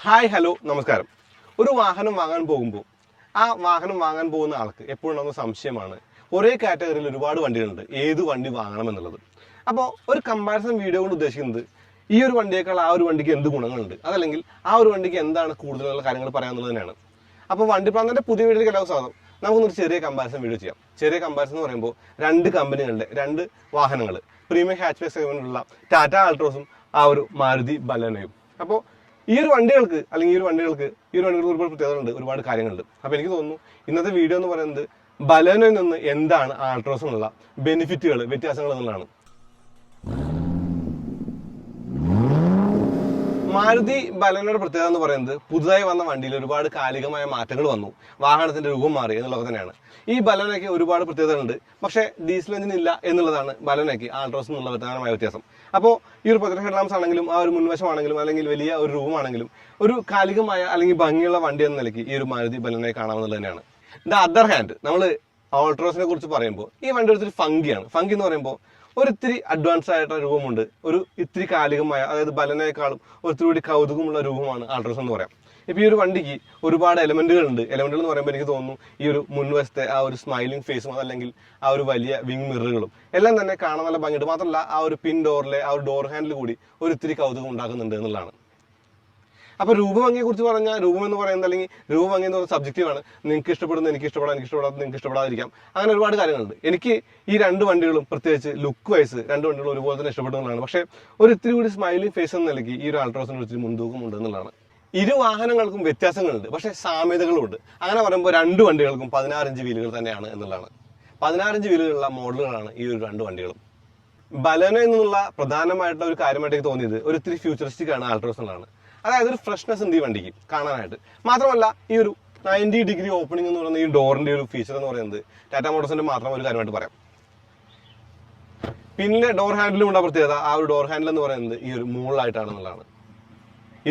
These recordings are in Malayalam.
ഹായ് ഹലോ നമസ്കാരം. ഒരു വാഹനം വാങ്ങാൻ പോകുമ്പോൾ ആ വാഹനം വാങ്ങാൻ പോകുന്ന ആൾക്ക് എപ്പോഴും ഉണ്ടാകുന്ന സംശയമാണ്, ഒരേ കാറ്റഗറിയിൽ ഒരുപാട് വണ്ടികളുണ്ട്, ഏത് വണ്ടി വാങ്ങണം എന്നുള്ളത്. അപ്പോൾ ഒരു കമ്പാരിസൺ വീഡിയോ കൊണ്ട് ഉദ്ദേശിക്കുന്നത് ഈ ഒരു വണ്ടിയേക്കാൾ ആ ഒരു വണ്ടിക്ക് എന്ത് ഗുണങ്ങളുണ്ട്, അതല്ലെങ്കിൽ ആ ഒരു വണ്ടിക്ക് എന്താണ് കൂടുതലുള്ള കാര്യങ്ങൾ പറയാനുള്ളത് തന്നെയാണ്. അപ്പോൾ വണ്ടിപ്രാന്തന്റെ പുതിയ വീഡിയോയിലേക്ക് എല്ലാവർക്കും സ്വാഗതം. നമുക്കൊന്നൊരു ചെറിയ കമ്പാരിസൺ വീഡിയോ ചെയ്യാം. ചെറിയ കമ്പാരിസൺ എന്ന് പറയുമ്പോൾ രണ്ട് കമ്പനികളുടെ രണ്ട് വാഹനങ്ങൾ, പ്രീമിയം ഹാച്ച്ബാക്ക് സെഗ്മെന്റിലുള്ള ടാറ്റ ആൾട്രോസും ആ ഒരു മാരുതി ബലേനോയും. അപ്പോൾ ഈ ഒരു വണ്ടികൾക്ക് ഒരുപാട് പ്രത്യേകതകളുണ്ട്, ഒരുപാട് കാര്യങ്ങളുണ്ട്. അപ്പോൾ എനിക്ക് തോന്നുന്നു ഇന്നത്തെ വീഡിയോ എന്ന് പറയുന്നത് ബലേനോയിൽ നിന്ന് എന്താണ് ആൾട്രോസിനുള്ള ബെനിഫിറ്റുകൾ, വ്യത്യാസങ്ങൾ എന്നുള്ളതാണ്. മാരുതി ബലേനോയുടെ പ്രത്യേകത എന്ന് പറയുന്നത് പുതുതായി വന്ന വണ്ടിയിൽ ഒരുപാട് കാലികമായ മാറ്റങ്ങൾ വന്നു, വാഹനത്തിന്റെ രൂപം മാറി എന്നുള്ളത് തന്നെയാണ്. ഈ ബലേനോയ്ക്ക് ഒരുപാട് പ്രത്യേകതകളുണ്ട്, പക്ഷേ ഡീസൽ എഞ്ചിൻ ഇല്ല എന്നുള്ളതാണ് ബലേനോയ്ക്ക് ആൾട്രോസ് എന്നുള്ള പ്രധാനമായ വ്യത്യാസം. അപ്പോൾ ഈ ഒരു പ്രൊജക്ട് ഹെഡ്ലാംസ് ആണെങ്കിലും ആ ഒരു മുൻവശമാണെങ്കിലും അല്ലെങ്കിൽ വലിയ ഒരു റൂമാണെങ്കിലും ഒരു കാലികമായ അല്ലെങ്കിൽ ഭംഗിയുള്ള വണ്ടി എന്ന നിലയ്ക്ക് ഈ ഒരു മാരുതി ബലേനോയെ കാണാമെന്നുള്ളത് തന്നെയാണ്. ദ അതർ ഹാൻഡ് നമ്മൾ ആൾട്രോസിനെ കുറിച്ച് പറയുമ്പോൾ ഈ വണ്ടി ഒരു ഫംഗിയാണ്. ഫംഗി എന്ന് പറയുമ്പോൾ ഒരു ഇത്തിരി അഡ്വാൻസ് ആയിട്ടുള്ള രൂപമുണ്ട്, ഒരു ഇത്തിരി കാലികമായ, അതായത് ബലേനോയെക്കാളും ഒത്തിരി കൂടി കൗതുകമുള്ള രൂപമാണ് ആൾട്രോസ് എന്ന് പറയാം. ഇപ്പൊ ഈ ഒരു വണ്ടിക്ക് ഒരുപാട് എലമെന്റുകൾ ഉണ്ട്. എലമെന്റുകൾ എന്ന് പറയുമ്പോൾ എനിക്ക് തോന്നുന്നു ഈ ഒരു മുൻവശത്തെ ആ ഒരു സ്മൈലിംഗ് ഫേസും അതല്ലെങ്കിൽ ആ ഒരു വലിയ വിങ് മിററുകളും എല്ലാം തന്നെ കാണാൻ നല്ല ഭംഗിയുണ്ട്. മാത്രമല്ല ആ ഒരു പിൻ ഡോറിലെ ആ ഒരു ഡോർ ഹാൻഡിൽ കൂടി ഒരു ഇത്തിരി കൗതുകം ഉണ്ടാക്കുന്നുണ്ട് എന്നുള്ളതാണ്. അപ്പൊ രൂപഭംഗിയെ കുറിച്ച് പറഞ്ഞാൽ, രൂപം എന്ന് പറയുന്നത് അല്ലെങ്കിൽ രൂപഭംഗി എന്ന് പറയുന്നത് സബ്ജക്റ്റീവാണ്. നിങ്ങൾക്ക് ഇഷ്ടപ്പെടുന്നത് എനിക്ക് ഇഷ്ടപ്പെടാം, എനിക്ക് ഇഷ്ടപ്പെടാത്ത നിങ്ങൾക്ക് ഇഷ്ടപ്പെടാതിരിക്കാം. അങ്ങനെ ഒരുപാട് കാര്യങ്ങളുണ്ട്. എനിക്ക് ഈ രണ്ട് വണ്ടികളും പ്രത്യേകിച്ച് ലുക്ക് വൈസ് രണ്ട് വണ്ടികളും ഒരുപോലെ തന്നെ ഇഷ്ടപ്പെടുന്നതാണ്. പക്ഷേ ഒരു ഇത്തിരി കൂടി സ്മൈലിംഗ് ഫേസ് എന്ന നിലയ്ക്ക് ഈ ഒരു ആൾട്രോസിന് ഒത്തിരി മുൻതൂക്കം ഉണ്ട് എന്നുള്ളതാണ്. ഇരു വാഹനങ്ങൾക്കും വ്യത്യാസങ്ങളുണ്ട്, പക്ഷേ സാമ്യതകളും ഉണ്ട്. അങ്ങനെ പറയുമ്പോൾ രണ്ട് വണ്ടികൾക്കും 16 ഇഞ്ച് വീലുകൾ തന്നെയാണ് എന്നുള്ളതാണ്. 16 ഇഞ്ച് വീലുകളുള്ള മോഡലുകളാണ് ഈ ഒരു രണ്ട് വണ്ടികളും. ബലേനോയിൽ നിന്നുള്ള പ്രധാനമായിട്ടുള്ള ഒരു കാര്യമായിട്ട് എനിക്ക് തോന്നിയത് ഒരു ഇത്തിരി ഫ്യൂച്ചറിസ്റ്റിക് ആണ് ആൾട്രോസ് എന്നുള്ളതാണ്. അതായത് ഒരു ഫ്രഷ്നെസ് ഉണ്ട് ഈ വണ്ടിക്ക് കാണാനായിട്ട്. മാത്രമല്ല ഈ ഒരു 90 ഡിഗ്രി ഓപ്പണിംഗ് എന്ന് പറയുന്ന ഈ ഡോറിന്റെ ഒരു ഫീച്ചർ എന്ന് പറയുന്നത് ടാറ്റ മോട്ടോഴ്സിന്റെ മാത്രം ഒരു കാര്യമായിട്ട് പറയാം. പിന്നെ ഡോർ ഹാൻഡിലും ഉണ്ടാ പ്രത്യേകത, ആ ഒരു ഡോർ ഹാൻഡിൽ എന്ന് പറയുന്നത് ഈ ഒരു മുകളിലായിട്ടാണെന്നുള്ളതാണ്.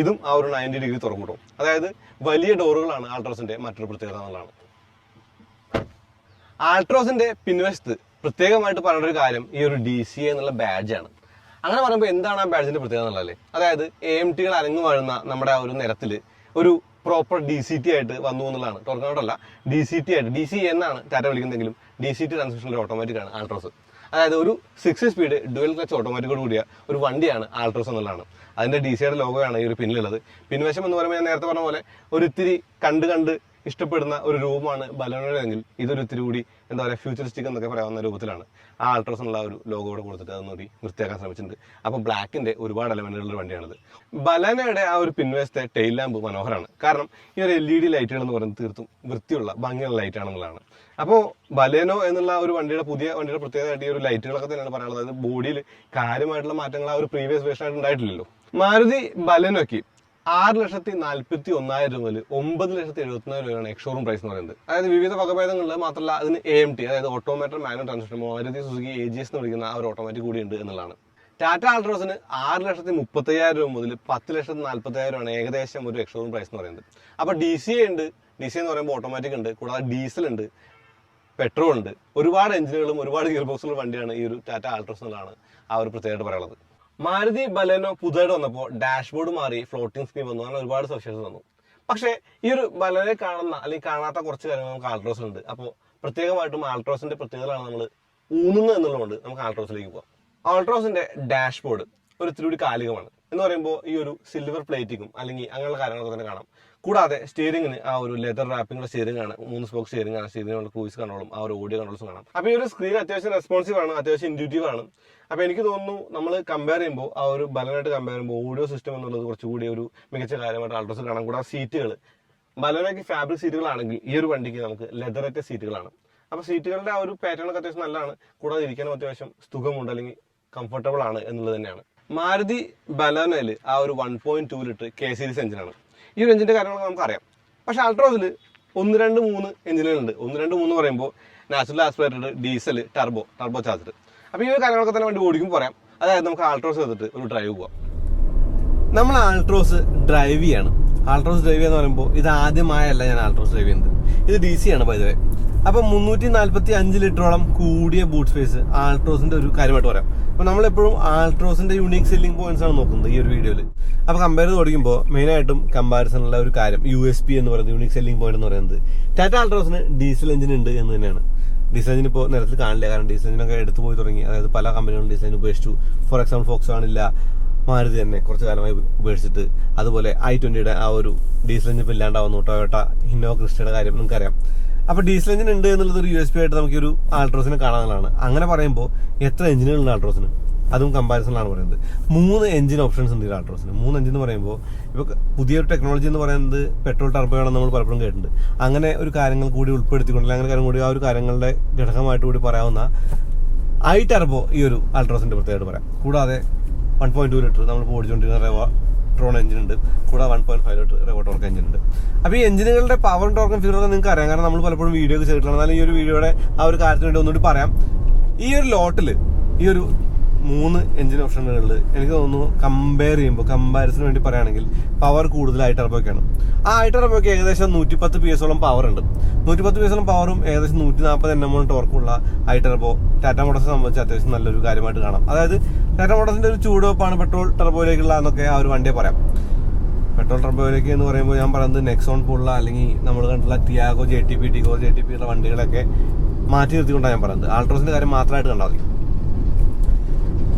ഇതും ആ ഒരു 90 ഡിഗ്രി തുറന്നിടും. അതായത് വലിയ ഡോറുകളാണ് ആൾട്രോസിന്റെ മറ്റൊരു പ്രത്യേകത എന്നുള്ളതാണ്. ആൾട്രോസിന്റെ പിൻവശത്ത് പ്രത്യേകമായിട്ട് പറയേണ്ട ഒരു കാര്യം ഈ ഒരു DCA എന്നുള്ള ബാഡ്ജാണ്. അങ്ങനെ പറയുമ്പോൾ എന്താണ് ആ ബാഡ്ജിന്റെ പ്രത്യേകത എന്നുള്ളതല്ലേ? അതായത് AMTകൾ അരങ്ങു വാഴുന്ന നമ്മുടെ ആ ഒരു നിരത്തിൽ ഒരു പ്രോപ്പർ DCT ആയിട്ട് വന്നു എന്നുള്ളതാണ്. ടോർക്കോട്ടല്ല, DCT ആയിട്ട്, DCA എന്നാണ് ടാറ്റ വിളിക്കുന്നതെങ്കിലും DCT ട്രാൻസ്മിഷനിലെ ഓട്ടോമാറ്റിക് ആണ് ആൾട്രോസ്. അതായത് ഒരു 6 സ്പീഡ് ഡുവൽ ക്ലച്ച് ഓട്ടോമാറ്റിക്കോട് കൂടിയ ഒരു വണ്ടിയാണ് ആൾട്രോസ് എന്നുള്ളതാണ്. അതിന്റെ DCയുടെ ലോഗോയാണ് ഈ ഒരു പിന്നിലുള്ളത്. പിൻവശം എന്ന് പറയുമ്പോൾ ഞാൻ നേരത്തെ പറഞ്ഞ പോലെ ഒരു ഇത്തിരി കണ്ട് ഇഷ്ടപ്പെടുന്ന ഒരു രൂപമാണ് ബലേനോയെങ്കിൽ ഇതൊരു ഇത്തിരി കൂടി എന്താ പറയുക ഫ്യൂച്ചറിസ്റ്റിക് എന്നൊക്കെ പറയാവുന്ന രൂപത്തിലാണ് ആ ആൾട്രോസ് എന്നുള്ള ഒരു ലോഗോയുടെ കൊടുത്തിട്ട് അതൊന്നുകൂടി വൃത്തിയാക്കാൻ ശ്രമിച്ചിട്ടുണ്ട്. അപ്പോൾ ബ്ലാക്കിന്റെ ഒരുപാട് എലമെന്റുകളുടെ വണ്ടിയാണിത്. ബലേനോയുടെ ആ ഒരു പിൻവശത്തെ ടെയിൽ ലാമ്പ് മനോഹരമാണ്. കാരണം ഈ ഒരു LED ലൈറ്റുകൾ എന്ന് പറയുന്നത് തീർത്തും വൃത്തിയുള്ള ഭംഗിയുള്ള ലൈറ്റ് ആണെന്നുള്ളതാണ്. അപ്പോൾ ബലേനോ എന്നുള്ള ഒരു വണ്ടിയുടെ പ്രത്യേകതയായിട്ട് ഈ ഒരു ലൈറ്റുകളൊക്കെ തന്നെയാണ് പറയാനുള്ളത്. അതായത് ബോഡിയിൽ കാര്യമായിട്ടുള്ള മാറ്റങ്ങൾ ആ ഒരു പ്രീവിയസ് വേർഷനായിട്ട് ഉണ്ടായിട്ടില്ലല്ലോ. മാരുതി ബലേനോയ്ക്ക് 6,41,000 മുതൽ 9,70,000 രൂപയാണ് എക്സ്ഷോറൂം പ്രൈസ് എന്ന് പറയുന്നത്. അതായത് വിവിധ വകഭേദങ്ങളിൽ മാത്രമല്ല അതിന് AMT, അതായത് automated manual transmission, Maruti Suzuki AGS എന്ന് വിളിക്കുന്ന ആ ഒരു ഓട്ടോമാറ്റിക് കൂടി ഉണ്ട് എന്നുള്ളതാണ്. ടാറ്റ ആൾട്രോസിന് 6,30,000 രൂപ മുതൽ 10,40,000 ആണ് ഏകദേശം ഒരു എക്സ്ഷോറൂം പ്രൈസ് എന്ന് പറയുന്നത്. അപ്പോൾ DCA ഉണ്ട്. DCA എന്ന് പറയുമ്പോൾ ഓട്ടോമാറ്റിക് ഉണ്ട്, കൂടാതെ ഡീസൽ ഉണ്ട്, പെട്രോൾ ഉണ്ട്, ഒരുപാട് എഞ്ചിനുകളും ഒരുപാട് ഗിയർ ബോക്സുള്ള വണ്ടിയാണ് ഈ ഒരു ടാറ്റ ആൾട്രോസ് എന്നുള്ളതാണ് ആ ഒരു പ്രത്യേകത പറയുന്നത്. മാരുതി ബലേനോ പുതുതായിട്ട് വന്നപ്പോൾ ഡാഷ്ബോർഡ് മാറി, ഫ്ലോട്ടിംഗ് സ്ക്രീൻ വന്നു, അങ്ങനെ ഒരുപാട് സവിശേഷത വന്നു. പക്ഷേ ഈ ഒരു ബലേനോയെ കാണുന്ന അല്ലെങ്കിൽ കാണാത്ത കുറച്ച് കാര്യങ്ങൾ നമുക്ക് ആൾട്രോസിലുണ്ട്. അപ്പോൾ പ്രത്യേകമായിട്ടും ആൾട്രോസിന്റെ പ്രത്യേകതകളാണ് നമ്മൾ ഊന്നുന്നത് എന്നുള്ളതുകൊണ്ട് നമുക്ക് ആൾട്രോസിലേക്ക് പോകാം. ആൾട്രോസിന്റെ ഡാഷ്ബോർഡ് ഒരു ഇത്തിരി കൂടി കാലികമാണ് എന്ന് പറയുമ്പോൾ ഈ ഒരു സിൽവർ പ്ലേറ്റിങ്ങും അല്ലെങ്കിൽ അങ്ങനെയുള്ള കാര്യങ്ങളൊക്കെ തന്നെ കാണാം. കൂടാതെ സ്റ്റിയറിംഗിന് ആ ഒരു ലെതർ റാപ്പിംഗുള്ള സ്റ്റിയറിംഗ് ആണ്, 3 സ്പോക്ക് സ്റ്റിയറിംഗ് ആണ്, സ്റ്റിയറിംഗിനുള്ള ക്രൂയിസ് കൺട്രോളും ആ ഒരു ഓഡിയോ കൺട്രോൾസും കാണാം. അപ്പോൾ ഈ ഒരു സ്ക്രീൻ അത്യാവശ്യം റെസ്പോൺസീവ് ആണ്, അത്യാവശ്യം ഇൻറ്റ്യൂട്ടീവ് ആണ്. അപ്പോൾ എനിക്ക് തോന്നുന്നു നമ്മൾ കമ്പയർ ചെയ്യുമ്പോൾ ആ ഒരു ബലേനോയായിട്ട് കമ്പയർ ചെയ്യുമ്പോൾ ഓഡിയോ സിസ്റ്റം എന്നുള്ളത് കുറച്ചുകൂടി ഒരു മികച്ച കാര്യമായിട്ട് ആൾട്രോസിൽ കാണാം. കൂടാതെ സീറ്റുകൾ, ബലേനോയ്ക്ക് ഫാബ്രിക് സീറ്റുകളാണെങ്കിൽ ഈ ഒരു വണ്ടിക്ക് നമുക്ക് ലെതറേറ്റ സീറ്റുകളാണ്. അപ്പോൾ സീറ്റുകളുടെ ആ ഒരു പാറ്റേൺ ഒക്കെ അത്യാവശ്യം നല്ലതാണ്. കൂടാതെ ഇരിക്കാനും അത്യാവശ്യം സുഖമുണ്ട് അല്ലെങ്കിൽ കംഫർട്ടബിൾ ആണ് എന്നുള്ളത് തന്നെയാണ്. മാരുതി ബലേനോയിൽ ആ ഒരു 1.2 ലിറ്റർ K സീരീസ് എഞ്ചിനാണ്. ഈ ഒരു എഞ്ചിന്റെ കാര്യങ്ങളൊക്കെ നമുക്കറിയാം. പക്ഷെ ആൾട്രോസിൽ 1, 2, 3 എഞ്ചിനുകളുണ്ട്. 1, 2, 3 പറയുമ്പോൾ natural aspirated, diesel, turbo charger. അപ്പോൾ ഈ ഒരു കാര്യങ്ങളൊക്കെ തന്നെ വണ്ടി ഓടിക്കുമ്പോൾ പറയാം. അതായത് നമുക്ക് ആൾട്രോസ് എടുത്തിട്ട് ഒരു ഡ്രൈവ് പോവാം. നമ്മൾ ആൾട്രോസ് ഡ്രൈവ് ചെയ്യാണ്. ആൾട്രോസ് ഡ്രൈവ് എന്ന് പറയുമ്പോൾ ഇത് ആദ്യമായല്ല ഞാൻ ആൾട്രോസ് ഡ്രൈവ് ചെയ്യുന്നത്. ഇത് DC ആണ് ബൈ ദ വേ. അപ്പോൾ 345 ലിറ്ററോളം കൂടിയ ബൂട്ട് സ്പേസ് ആൾട്രോസിന്റെ ഒരു കാര്യമായിട്ട് പറയാം. അപ്പോൾ നമ്മളെപ്പോഴും ആൾട്രോസിന്റെ യൂണീക് സെല്ലിംഗ് പോയിന്റ്സ് ആണ് നോക്കുന്നത് ഈ ഒരു വീഡിയോയിൽ. അപ്പോൾ കമ്പയർ ചെയ്ത് തുടങ്ങുമ്പോൾ മെയിനായിട്ടും കമ്പാരിസണുള്ള ഒരു കാര്യം USP എന്ന് പറയുന്നത്, യൂണീക് സെല്ലിംഗ് പോയിന്റ് എന്ന് പറയുന്നത് ടാറ്റ ആൾട്രോസിന് ഡീസൽ എഞ്ചിൻ ഉണ്ട് എന്ന് തന്നെയാണ്. ഡീസൽ എഞ്ചിൻ ഇപ്പോൾ നിരത്തിൽ കാണില്ല, കാരണം ഡീസൽ എഞ്ചിനൊക്കെ എടുത്തു പോയി തുടങ്ങി. അതായത് പല കമ്പനികളും ഡീസൽ എഞ്ചിൻ ഉപേക്ഷിച്ചു. ഫോർ എക്സാമ്പിൾ ഫോക്സ് കാണില്ല, മാരുതി തന്നെ കുറച്ച് കാലമായി ഉപേക്ഷിച്ചിട്ട്. അതുപോലെ i20യുടെ ആ ഒരു ഡീസൽ എഞ്ചിൻ ഇപ്പോൾ ഇല്ലാണ്ടാവുന്നു. ടൊയോട്ട ഇന്നോവ ക്രിസ്റ്റയുടെ കാര്യം നിങ്ങൾക്കറിയാം. അപ്പോൾ ഡീസൽ എഞ്ചിൻ ഉണ്ട് എന്നുള്ളത് ഒരു USP ആയിട്ട് നമുക്ക് ഒരു ആൾട്രോസിനെ കാണാനുള്ളതാണ്. അങ്ങനെ പറയുമ്പോൾ എത്ര എഞ്ചിനുകളുണ്ട് ആൾട്രോസിന്, അതും കമ്പാരിസണിലാണ് പറയുന്നത്. 3 എഞ്ചിൻ ഓപ്ഷൻസ് ഉണ്ട് ഈ ആൾട്രോസിന്. 3 എഞ്ചിൻ എന്ന് പറയുമ്പോൾ ഇപ്പോൾ പുതിയൊരു ടെക്നോളജി എന്ന് പറയുന്നത് പെട്രോൾ ടർബോ ആണെന്ന് നമ്മൾ പലപ്പോഴും കേട്ടിട്ടുണ്ട്. അങ്ങനെ ഒരു കാര്യങ്ങൾ കൂടി ഉൾപ്പെടുത്തിക്കൊണ്ടില്ല, അങ്ങനെ കാര്യം കൂടി ആ ഒരു കാര്യങ്ങളുടെ ഘടകമായിട്ട് കൂടി പറയാവുന്ന ടർബോ ഈ ഒരു ആൾട്രോസിന്റെ പ്രത്യേകമായിട്ട് പറയാം. കൂടാതെ 1.2 ലിറ്റർ നമ്മളിപ്പോൾ ഓടിച്ചുകൊണ്ടിരിക്കുന്ന ട്രോൺ എഞ്ചിൻ ഉണ്ട്. കൂടാതെ 1.5 ലിറ്റർ റെവോ ടോർക്ക് എഞ്ചിൻ ഉണ്ട്. അപ്പോൾ ഈ എഞ്ചിനുകളുടെ പവറും ടോർക്കും ഫീച്ചറൊക്കെ നിങ്ങൾക്ക് അറിയാം, കാരണം നമ്മൾ പലപ്പോഴും വീഡിയോ ഒക്കെ ചെയ്തിട്ടുള്ള. എന്നാലും ഈ ഒരു വീഡിയോയുടെ ആ ഒരു കാര്യത്തിന് വേണ്ടി ഒന്നുകൂടി പറയാം. ഈ ഒരു ലോട്ടിൽ ഈ ഒരു 3 എഞ്ചിൻ ഓപ്ഷനുകളിൽ എനിക്ക് തോന്നുന്നു കമ്പയർ ചെയ്യുമ്പോൾ, കമ്പാരിസന് വേണ്ടി പറയുകയാണെങ്കിൽ പവർ കൂടുതൽ ടർബോയ്ക്കാണ്. ആ ടർബോയ്ക്ക് ഏകദേശം 110 PS പവർ ഉണ്ട്. 110 PS പവറും ഏകദേശം 140 Nm ടോർക്കുള്ള ടർബോ ടാറ്റ മോട്ടോഴ്സിനെ സംബന്ധിച്ച് അത്യാവശ്യം നല്ലൊരു കാര്യമായിട്ട് കാണാം. അതായത് ടാറ്റ മോട്ടോഴ്സിന്റെ ഒരു ചൂടുവെപ്പാണ് പെട്രോൾ ടർബോയിലേക്കുള്ള എന്നൊക്കെ ആ ഒരു വണ്ടിയെ പറയാം. പെട്രോൾ ടർബോയിലേക്ക് എന്ന് പറയുമ്പോൾ ഞാൻ പറയുന്നത് നെക്സോൺ പോലുള്ള അല്ലെങ്കിൽ നമ്മൾ കണ്ടുള്ള ടിയാഗോ JTP വണ്ടികളൊക്കെ മാറ്റി നിർത്തിക്കൊണ്ടാണ് ഞാൻ പറയുന്നത്. ആൾട്രോസിന്റെ കാര്യം മാത്രമായിട്ട് കണ്ടാൽ മതി.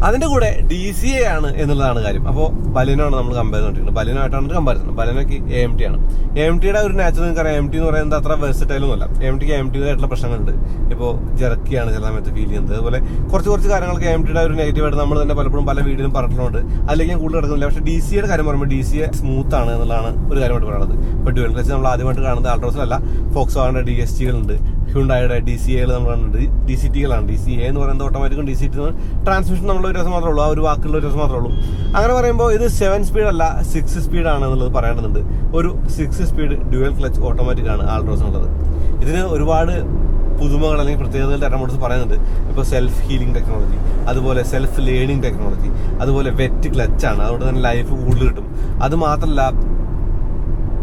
അതിന്റെ കൂടെ DCA ആണ് എന്നുള്ളതാണ് കാര്യം. അപ്പോൾ ബലെനോ ആണ് നമ്മൾ കമ്പയർ ചെയ്തിട്ടുള്ളത്. ബലെനോ ആയിട്ടാണ് കമ്പാരിസൺ. ബലെനോക്ക് AMT ആണ്. AMTയുടെ ഒരു നാച്ചുറൽ നിങ്ങൾക്ക് AMT എന്ന് പറയുന്നത് അത്ര വെർസറ്റൈലും അല്ല. AMTക്ക് AMTയുടേതായിട്ടുള്ള പ്രശ്നങ്ങളുണ്ട്. ഇപ്പോൾ ജെറക്കിയാണ് ചില സമയത്ത് ഫീൽ ചെയ്യുന്നത്. അതുപോലെ കുറച്ച് കാര്യങ്ങൾക്ക് AMTയുടെ ഒരു നെഗറ്റീവായിട്ട് നമ്മൾ തന്നെ പലപ്പോഴും പല വീഡിയോയിലും പറഞ്ഞിട്ടുണ്ട്. അല്ലെങ്കിൽ ഞാൻ കൂടുതൽ കിടക്കുന്നില്ല. പക്ഷേ DCAയുടെ കാര്യം പറയുമ്പോൾ DCA സ്മൂത്ത് ആണ് എന്നുള്ളതാണ് ഒരു കാര്യമായിട്ട് പറയുന്നത്. ഇപ്പോൾ ഡ്യുവൽ ക്ലച്ച് നമ്മൾ ആദ്യമായിട്ട് കാണുന്നത് ആൾട്രോസിലല്ല, ഫോക്സ് വാഗന്റെ DSTകളുണ്ട്, ഹ്യുണ്ടായുടെ DCAകൾ നമ്മൾ കാണുന്നുണ്ട്, DCTകളാണ്. DCA എന്ന് പറയുന്നത് ഓട്ടോമാറ്റിക്കും DCT ട്രാൻസ്മിഷൻ നമ്മൾ ഒരു രസം മാത്രമേ ഉള്ളൂ, ആ ഒരു വാക്കുള്ള ഒരു രസം മാത്രമേ ഉള്ളൂ. അങ്ങനെ പറയുമ്പോൾ ഇത് 7 സ്പീഡ് അല്ല 6 സ്പീഡ് ആണ് എന്നുള്ളത് പറയേണ്ടതുണ്ട്. ഒരു 6 സ്പീഡ് ഡ്യുവൽ ക്ലച്ച് ഓട്ടോമാറ്റിക് ആണ് ആൾട്രോസിനുള്ളത്. ഇതിന് ഒരുപാട് പുതുമകൾ അല്ലെങ്കിൽ പ്രത്യേകതകൾ ടാറ്റ മോട്ടോഴ്സ് പറയുന്നുണ്ട്. ഇപ്പോൾ സെൽഫ് ഹീലിംഗ് ടെക്നോളജി, അതുപോലെ സെൽഫ് ലേണിംഗ് ടെക്നോളജി, അതുപോലെ വെറ്റ് ക്ലച്ചാണ്. അതുകൊണ്ട് തന്നെ ലൈഫ് കൂടുതൽ കിട്ടും. അത് മാത്രമല്ല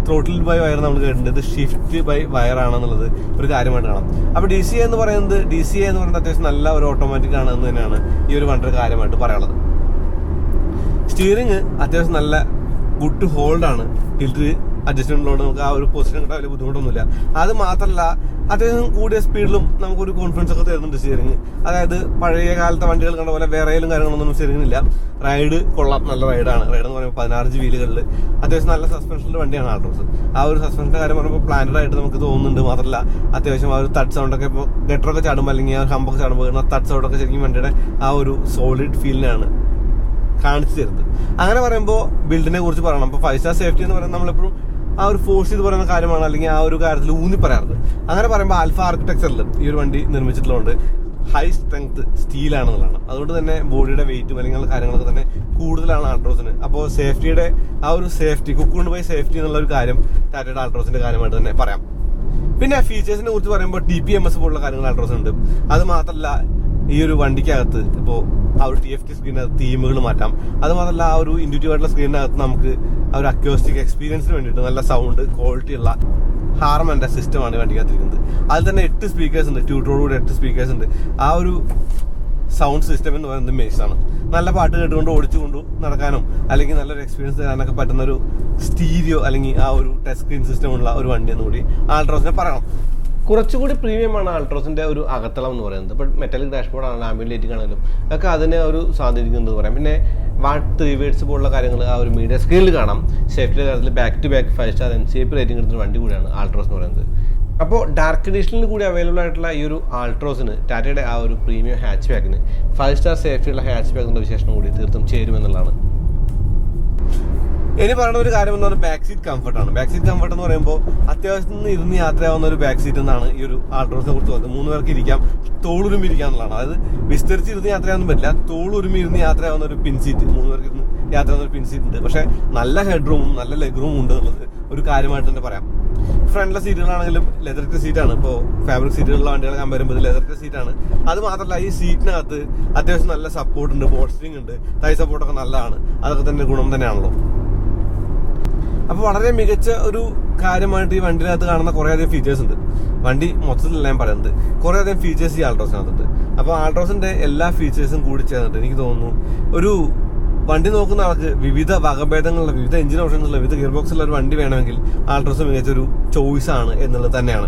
ത്രോട്ടിൽ ബൈ വയർ നമ്മൾ കേട്ടിട്ടുണ്ട്, ഇത് ഷിഫ്റ്റ് ബൈ വയർ ആണെന്നുള്ളത് ഒരു കാര്യമായിട്ട് കാണാം. അപ്പോൾ DCA എന്ന് പറയുന്നത് അത്യാവശ്യം നല്ല ഒരു ഓട്ടോമാറ്റിക് ആണ് എന്ന് തന്നെയാണ് ഈ ഒരു വണ്ടിയുടെ കാര്യമായിട്ട് പറയാനുള്ളത്. സ്റ്റിയറിംഗ് അത്യാവശ്യം നല്ല ഗുഡ് ടു ഹോൾഡ് ആണ്. ടിൽറ്റ് അഡ്ജസ്റ്റ്മെന്റിലോട് നമുക്ക് ആ ഒരു പൊസിഷൻ കിട്ടാൻ വലിയ ബുദ്ധിമുട്ടൊന്നുമില്ല. അത് മാത്രമല്ല അത്യാവശ്യം കൂടിയ സ്പീഡിലും നമുക്കൊരു കോൺഫിഡൻസ് ഒക്കെ തരുന്നുണ്ട് സ്റ്റിയറിംഗ്. അതായത് പഴയ കാലത്തെ വണ്ടികൾ കണ്ട പോലെ വേറെയും കാര്യങ്ങളൊന്നും സ്റ്റിയറിംഗില്ല. റൈഡ് കൊള്ളാം, നല്ല റൈഡാണ്. റൈഡ് എന്ന് പറയുമ്പോൾ 16 വീലുകളിൽ അത്യാവശ്യം നല്ല സസ്പെൻഷൻ്റെ വണ്ടിയാണ് ആൾട്രോസ്. ആ ഒരു സസ്പെൻഷൻ്റെ കാര്യം പറയുമ്പോൾ പ്ലാനഡ് ആയിട്ട് നമുക്ക് തോന്നുന്നുണ്ട്. മാത്രമല്ല അത്യാവശ്യം ആ ഒരു തട്ട് സൗണ്ടൊക്കെ ഇപ്പോൾ ഗട്ടറൊക്കെ ചാടുമ്പോൾ അല്ലെങ്കിൽ ആ ഹമ്പൊക്കെ ചാടുമ്പോൾ തട്ട് സൗണ്ടൊക്കെ ശരിക്കും വണ്ടിയുടെ ആ ഒരു സോളിഡ് ഫീലിനാണ് കാണിച്ചു തരുന്നത്. അങ്ങനെ പറയുമ്പോൾ ബിൽഡിനെ കുറിച്ച് പറയണം. ഇപ്പോൾ 5 സ്റ്റാർ സേഫ്റ്റി എന്ന് പറയുന്നത് നമ്മളെപ്പോഴും ആ ഒരു ഫോഴ്സ് ചെയ്ത് പറയുന്ന കാര്യമാണ്, അല്ലെങ്കിൽ ആ ഒരു കാര്യത്തിൽ ഊന്നി പറയാറുണ്ട്. അങ്ങനെ പറയുമ്പോൾ ആൽഫ ആർക്കിടെക്ചറിൽ ഈ ഒരു വണ്ടി നിർമ്മിച്ചിട്ടുള്ളതുകൊണ്ട് ഹൈ സ്ട്രെങ്ത് സ്റ്റീലാണെന്നുള്ളതാണ്. അതുകൊണ്ട് തന്നെ ബോഡിയുടെ വെയിറ്റും അല്ലെങ്കിൽ കാര്യങ്ങളൊക്കെ തന്നെ കൂടുതലാണ് ആൾട്രോസിന്. അപ്പോൾ സേഫ്റ്റിയുടെ ആ ഒരു സേഫ്റ്റി, കുക്ക്ഡ് ബൈ സേഫ്റ്റി എന്നുള്ള ഒരു കാര്യം ടാറ്റയുടെ ആൾട്രോസിന്റെ കാര്യമായിട്ട് തന്നെ പറയാം. പിന്നെ ഫീച്ചേഴ്സിനെ കുറിച്ച് പറയുമ്പോൾ TPMS പോലുള്ള കാര്യങ്ങൾ ആൾട്രോസ് ഉണ്ട്. അത് മാത്രമല്ല ഈ ഒരു വണ്ടിക്കകത്ത് ഇപ്പോൾ ആ ഒരു TFT സ്ക്രീനകത്ത് തീമുകൾ മാറ്റാം. അത് മാത്രമല്ല ആ ഒരു ഇൻഡ്യൂറ്റീവ് ആയിട്ടുള്ള സ്ക്രീനകത്ത് നമുക്ക് ആ ഒരു അക്യോസ്റ്റിക് എക്സ്പീരിയൻസിന് വേണ്ടിയിട്ട് നല്ല സൗണ്ട് ക്വാളിറ്റി ഉള്ള ഹാർമന്റെ സിസ്റ്റമാണ് വണ്ടിക്കകത്തിരിക്കുന്നത്. അതിൽ തന്നെ 8 സ്പീക്കേഴ്സ് ഉണ്ട്, ട്യൂട്ടറോടുകൂടി 8 സ്പീക്കേഴ്സ് ഉണ്ട്. ആ ഒരു സൗണ്ട് സിസ്റ്റം എന്ന് പറയുന്നത് മേസാണ്. നല്ല പാട്ട് കേട്ടുകൊണ്ട് ഓടിച്ചുകൊണ്ട് നടക്കാനും അല്ലെങ്കിൽ നല്ലൊരു എക്സ്പീരിയൻസ് തരാനൊക്കെ പറ്റുന്ന ഒരു സ്റ്റീരിയോ അല്ലെങ്കിൽ ആ ഒരു ടച്ച് സ്ക്രീൻ സിസ്റ്റം ഉള്ള ഒരു വണ്ടി എന്നുകൂടി ആൾട്രോസിനെ പറയണം. കുറച്ചുകൂടി പ്രീമിയമാണ് ആൾട്രോസിന്റെ ഒരു അകത്തളം എന്ന് പറയുന്നത്. ഇപ്പോൾ മെറ്റാലിക് ഡാഷ്ബോർഡ് ആണെങ്കിലും ആംബിയന്റ് ലൈറ്റിംഗ് ആണെങ്കിലും ഒക്കെ അതിനെ ഒരു സ്വാധീനിക്കുന്നത് പറയാം. പിന്നെ വാട്ട് 3 വേർഡ്സ് പോലുള്ള കാര്യങ്ങൾ ആ ഒരു മീഡിയ സ്ക്രീനിൽ കാണാം. സേഫ്റ്റിയുടെ കാര്യത്തിൽ back to back 5 star NCAP rating എടുക്കുന്ന വണ്ടി കൂടിയാണ് ആൾട്രോസ് എന്ന് പറയുന്നത്. അപ്പോൾ ഡാർക്ക് എഡിഷനിൽ കൂടി അവൈലബിൾ ആയിട്ടുള്ള ഈ ഒരു ആൾട്രോസിന് ടാറ്റയുടെ ആ ഒരു പ്രീമിയം ഹാച്ച് ബാക്കിന് 5 സ്റ്റാർ സേഫ്റ്റിയുള്ള ഹാച്ച് ബാക്ക് എന്ന വിശേഷണം കൂടി തീർത്തും ചേരുമെന്നുള്ളതാണ്. ഇനി പറയുന്ന ഒരു കാര്യം എന്ന് പറഞ്ഞാൽ ബാക്ക് സീറ്റ് കംഫർട്ടാണ്. ബാക്ക് സീറ്റ് കംഫർട്ട് എന്ന് പറയുമ്പോൾ അത്യാവശ്യം ഇരുന്ന് യാത്രയാവുന്ന ഒരു ബാക്ക് സീറ്റ് എന്നാണ് ഈ ഒരു ആൾട്രോസിനെ കുറിച്ച് പറയുന്നത്. 3 പേർക്ക് ഇരിക്കാം, തോളുരുമി ഇരിക്കാം എന്നുള്ളതാണ്. അതായത് വിസ്തരിച്ച് ഇരുന്ന് യാത്രയാവാൻ പറ്റില്ല, തോളുരുമി ഇരുന്ന് യാത്രയാവുന്ന ഒരു പിൻ സീറ്റ്, 3 പേർക്ക് ഇരുന്ന് യാത്രയാവുന്ന ഒരു പിൻ സീറ്റ് ഉണ്ട്. പക്ഷേ നല്ല ഹെഡ് റൂമും നല്ല ലെഗ് റൂമും ഉണ്ട് എന്നുള്ളത് ഒരു കാര്യമായിട്ട് തന്നെ പറയാം. ഫ്രണ്ടിലെ സീറ്റുകളാണെങ്കിലും ലെതറിന്റെ സീറ്റാണ്. ഇപ്പോൾ ഫാബ്രിക് സീറ്റുകളുള്ള വണ്ടികൾ കമ്പയർ ചെയ്യുമ്പോൾ ലെതറിന്റെ സീറ്റാണ്. അത് മാത്രമല്ല ഈ സീറ്റിനകത്ത് അത്യാവശ്യം നല്ല സപ്പോർട്ട് ഉണ്ട്, ബോൾസ്റ്ററിംഗ് ഉണ്ട്, തൈ സപ്പോർട്ടൊക്കെ നല്ലതാണ്. അതൊക്കെ തന്നെ ഗുണം തന്നെയാണല്ലോ. അപ്പോൾ വളരെ മികച്ച ഒരു കാര്യമായിട്ട് ഈ വണ്ടിനകത്ത് കാണുന്ന കുറേയധികം ഫീച്ചേഴ്സ് ഉണ്ട്. വണ്ടി മൊത്തത്തിലല്ല ഞാൻ പറയുന്നത്, കുറേയധികം ഫീച്ചേഴ്സ് ഈ ആൾട്രോസിനകത്തുണ്ട്. അപ്പോൾ ആൾട്രോസിന്റെ എല്ലാ ഫീച്ചേഴ്സും കൂടി ചേർന്നിട്ട് എനിക്ക് തോന്നുന്നു ഒരു വണ്ടി നോക്കുന്ന ആൾക്ക് വിവിധ വകഭേദങ്ങളുള്ള, വിവിധ എഞ്ചിൻ ഓപ്ഷൻസുള്ള, വിവിധ ഗിയർ ബോക്സുള്ള ഒരു വണ്ടി വേണമെങ്കിൽ ആൾട്രോസ് മികച്ചൊരു ചോയ്സ് ആണ് എന്നുള്ളത് തന്നെയാണ്.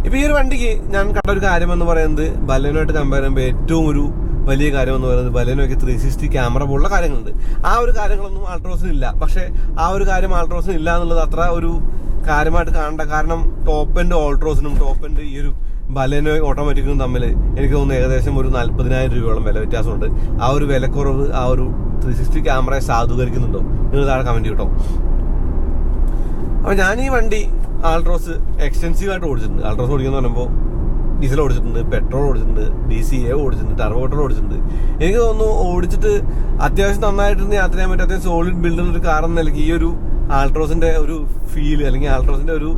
ഇപ്പൊ ഈ ഒരു വണ്ടിക്ക് ഞാൻ കണ്ട ഒരു കാര്യം എന്ന് പറയുന്നത്, ബലേനോയായിട്ട് കമ്പയർ ചെയ്യുമ്പോൾ ഏറ്റവും ഒരു വലിയ കാര്യം എന്ന് പറയുന്നത് ബലേനോയ്ക്ക് 360 ക്യാമറ പോലുള്ള കാര്യങ്ങളുണ്ട്. ആ ഒരു കാര്യങ്ങളൊന്നും ആൾട്രോസിന് ഇല്ല. പക്ഷെ ആ ഒരു കാര്യം ആൾട്രോസിന് ഇല്ല എന്നുള്ളത് അത്ര ഒരു കാര്യമായിട്ട് കാണണ്ട. കാരണം ടോപ്പ് എൻഡ് ആൾട്രോസിനും ടോപ്പ് എൻഡ് ഈ ഒരു ബലേനോ ഓട്ടോമാറ്റിക്കും തമ്മിൽ എനിക്ക് തോന്നുന്നു ഏകദേശം ഒരു 40,000 രൂപയോളം വില വ്യത്യാസമുണ്ട്. ആ ഒരു വിലക്കുറവ് ആ ഒരു 360 ക്യാമറയെ സാധൂകരിക്കുന്നുണ്ടോ? നിങ്ങൾ താഴെ കമന്റ് ചെയ്യട്ടോ. അപ്പൊ ഞാൻ ഈ വണ്ടി ആൾട്രോസ് എക്സ്റ്റെൻസീവ് ആയിട്ട് ഓടിച്ചിട്ടുണ്ട്. ആൾട്രോസ് ഓടിക്കുന്ന പറയുമ്പോൾ ഡീസൽ ഓടിച്ചിട്ടുണ്ട്, പെട്രോൾ ഓടിച്ചിട്ടുണ്ട്, DCA ഓടിച്ചിട്ടുണ്ട്, ടർബോ പെട്രോൾ ഓടിച്ചിട്ടുണ്ട്. എനിക്ക് തോന്നുന്നു ഓടിച്ചിട്ട് അത്യാവശ്യം നന്നായിട്ടൊന്ന് യാത്ര ചെയ്യാൻ പറ്റും. അത്യാവശ്യം സോളിഡ് ബിൽഡുള്ള ഒരു കാർ എന്ന നിലയ്ക്ക് ഈ ഒരു ആൾട്രോസിന്റെ ഒരു ഫീൽ അല്ലെങ്കിൽ ആൾട്രോസിന്റെ ഒരു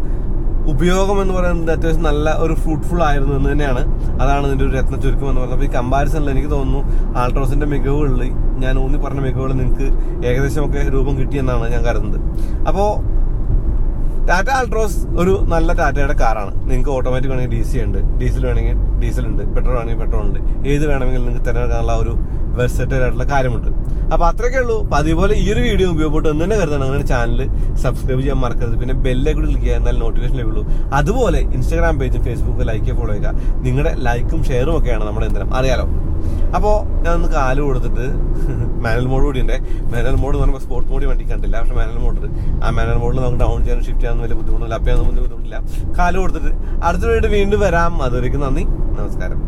ഉപയോഗം എന്ന് പറയുന്നത് അത്യാവശ്യം നല്ല ഒരു ഫ്രൂട്ട്ഫുൾ ആയിരുന്നു എന്ന് തന്നെയാണ്. അതാണ് ഇതിന്റെ ഒരു രത്ന ചുരുക്കം എന്ന് പറയുന്നത്. അപ്പോൾ ഈ കമ്പാരിസണിൽ എനിക്ക് തോന്നുന്നു ആൾട്രോസിന്റെ മികവുകളിൽ ഞാൻ ഊന്നി പറഞ്ഞ മികവുകൾ നിങ്ങൾക്ക് ഏകദേശമൊക്കെ രൂപം കിട്ടിയെന്നാണ് ഞാൻ കരുതുന്നത്. അപ്പോൾ ടാറ്റ ആൾട്രോസ് ഒരു നല്ല ടാറ്റയുടെ കാറാണ്. നിങ്ങൾക്ക് ഓട്ടോമാറ്റിക് വേണമെങ്കിൽ DC ഉണ്ട്, ഡീസൽ വേണമെങ്കിൽ ഡീസൽ ഉണ്ട്, പെട്രോൾ വേണമെങ്കിൽ പെട്രോൾ ഉണ്ട്. ഏത് വേണമെങ്കിലും നിങ്ങൾക്ക് തിരഞ്ഞെടുക്കാനുള്ള ഒരു വെർസറ്റൈൽ ആയിട്ടുള്ള കാര്യമുണ്ട്. അപ്പോൾ അത്രയൊക്കെ ഉള്ളൂ. അപ്പോൾ അതുപോലെ ഈ ഒരു വീഡിയോ ഉപയോഗപ്പെട്ടു എന്ന് തന്നെ കരുതണം. അങ്ങനെ ചാനൽ സബ്സ്ക്രൈബ് ചെയ്യാൻ മറക്കരുത്. പിന്നെ ബെല്ലേക്ക് കൂടി ക്ലിക്ക് ചെയ്യുക, എന്നാലും നോട്ടിഫിക്കേഷൻ ലഭിക്കുള്ളൂ. അതുപോലെ ഇൻസ്റ്റാഗ്രാം പേജും ഫേസ്ബുക്ക് ലൈക്ക് ഫോളോ ചെയ്യുക. നിങ്ങളുടെ ലൈക്കും ഷെയറും ഒക്കെയാണ് നമ്മുടെ എന്തിനും അറിയാലോ. അപ്പോൾ ഞാൻ ഒന്ന് കാല് കൊടുത്തിട്ട് മാനുവൽ മോഡ് കൂടി ഉണ്ട്. മാനുവൽ മോഡ് എന്ന് പറയുമ്പോൾ സ്പോർട്ട് മോഡ് വണ്ടി കണ്ടില്ല, പക്ഷെ മാനുവൽ മോഡ് ആ മാനുവൽ മോഡിൽ നമുക്ക് ഡൗൺ ചെയ്യാനും ഷിഫ്റ്റ് ചെയ്യാനും വലിയ ബുദ്ധിമുട്ടില്ല, അപ്പ് ചെയ്യാനൊന്നും ബുദ്ധിമുട്ടില്ല. കാല് കൊടുത്തിട്ട് അടുത്ത വീണ്ടും വരാം. അതുവരേക്കും നന്ദി, നമസ്കാരം.